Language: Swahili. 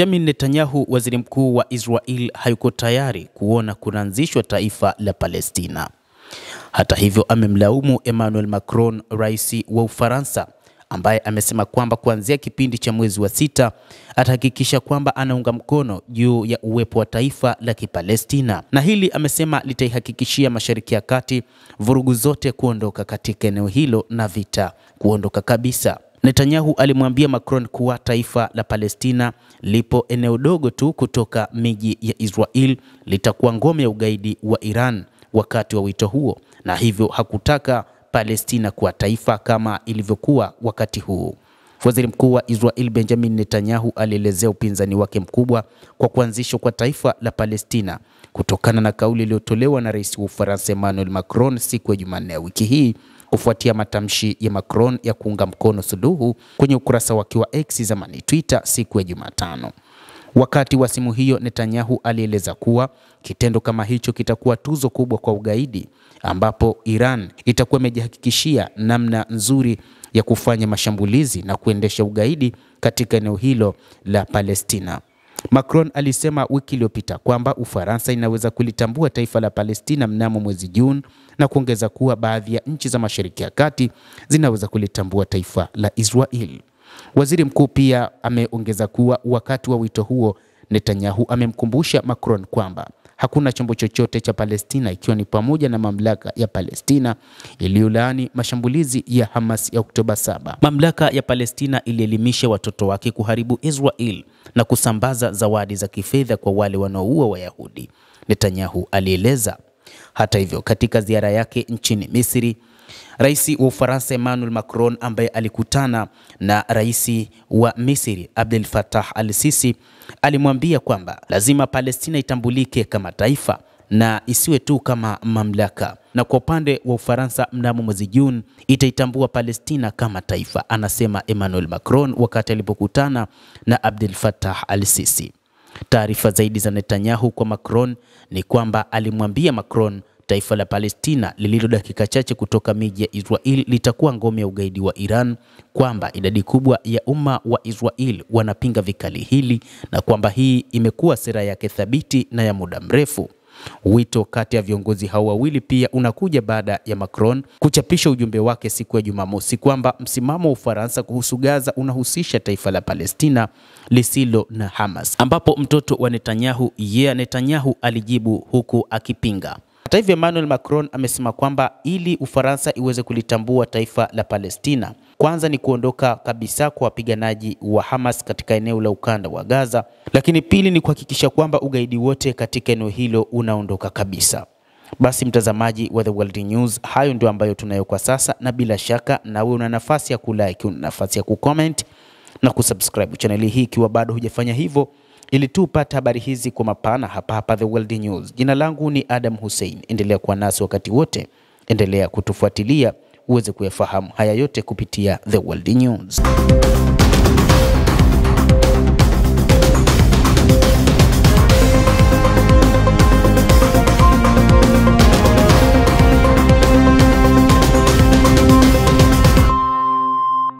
Benjamin Netanyahu, waziri mkuu wa Israel, hayuko tayari kuona kuanzishwa taifa la Palestina. Hata hivyo, amemlaumu Emmanuel Macron, rais wa Ufaransa, ambaye amesema kwamba kuanzia kipindi cha mwezi wa 6 atahakikisha kwamba anaunga mkono juu ya uwepo wa taifa la Kipalestina, na hili amesema litaihakikishia Mashariki ya Kati vurugu zote kuondoka katika eneo hilo na vita kuondoka kabisa. Netanyahu alimwambia Macron kuwa taifa la Palestina lipo eneo dogo tu kutoka miji ya Israel litakuwa ngome ya ugaidi wa Iran wakati wa wito huo, na hivyo hakutaka Palestina kuwa taifa kama ilivyokuwa wakati huu. Waziri mkuu wa Israel Benjamin Netanyahu alielezea upinzani wake mkubwa kwa kuanzishwa kwa taifa la Palestina kutokana na kauli iliyotolewa na rais wa Ufaransa Emmanuel Macron siku ya Jumanne wiki hii, kufuatia matamshi ya Macron ya kuunga mkono suluhu kwenye ukurasa wake wa X, zamani Twitter, siku ya Jumatano. Wakati wa simu hiyo, Netanyahu alieleza kuwa kitendo kama hicho kitakuwa tuzo kubwa kwa ugaidi, ambapo Iran itakuwa imejihakikishia namna nzuri ya kufanya mashambulizi na kuendesha ugaidi katika eneo hilo la Palestina. Macron alisema wiki iliyopita kwamba Ufaransa inaweza kulitambua taifa la Palestina mnamo mwezi Juni, na kuongeza kuwa baadhi ya nchi za Mashariki ya Kati zinaweza kulitambua taifa la Israel. Waziri mkuu pia ameongeza kuwa wakati wa wito huo, Netanyahu amemkumbusha Macron kwamba hakuna chombo chochote cha Palestina, ikiwa ni pamoja na mamlaka ya Palestina, iliyolaani mashambulizi ya Hamas ya Oktoba 7. Mamlaka ya Palestina ilielimisha watoto wake kuharibu Israel na kusambaza zawadi za kifedha kwa wale wanaoua Wayahudi, Netanyahu alieleza. Hata hivyo, katika ziara yake nchini Misri, rais wa Ufaransa Emmanuel Macron, ambaye alikutana na rais wa Misri Abdel Fattah al-Sisi, alimwambia kwamba lazima Palestina itambulike kama taifa na isiwe tu kama mamlaka, na kwa upande wa Ufaransa mnamo mwezi Juni itaitambua Palestina kama taifa, anasema Emmanuel Macron wakati alipokutana na Abdel Fattah al-Sisi. Taarifa zaidi za Netanyahu kwa Macron ni kwamba alimwambia Macron taifa la Palestina lililo dakika chache kutoka miji ya Israel litakuwa ngome ya ugaidi wa Iran, kwamba idadi kubwa ya umma wa Israel wanapinga vikali hili na kwamba hii imekuwa sera yake thabiti na ya muda mrefu. Wito kati ya viongozi hao wawili pia unakuja baada ya Macron kuchapisha ujumbe wake siku ya Jumamosi kwamba msimamo wa Ufaransa kuhusu Gaza unahusisha taifa la Palestina lisilo na Hamas, ambapo mtoto wa Netanyahu alijibu huku akipinga. Hata hivyo, Emmanuel Macron amesema kwamba ili Ufaransa iweze kulitambua taifa la Palestina, kwanza ni kuondoka kabisa kwa wapiganaji wa Hamas katika eneo la ukanda wa Gaza, lakini pili ni kuhakikisha kwamba ugaidi wote katika eneo hilo unaondoka kabisa. Basi mtazamaji wa The World News, hayo ndio ambayo tunayo kwa sasa, na bila shaka nawe una nafasi ya kulike, una nafasi ya kucomment na kusubscribe channel hii ikiwa bado hujafanya hivyo, ili tu upate habari hizi kwa mapana hapa The World News. Jina langu ni Adam Hussein. Endelea kuwa nasi wakati wote, endelea kutufuatilia uweze kuyafahamu haya yote kupitia The World News.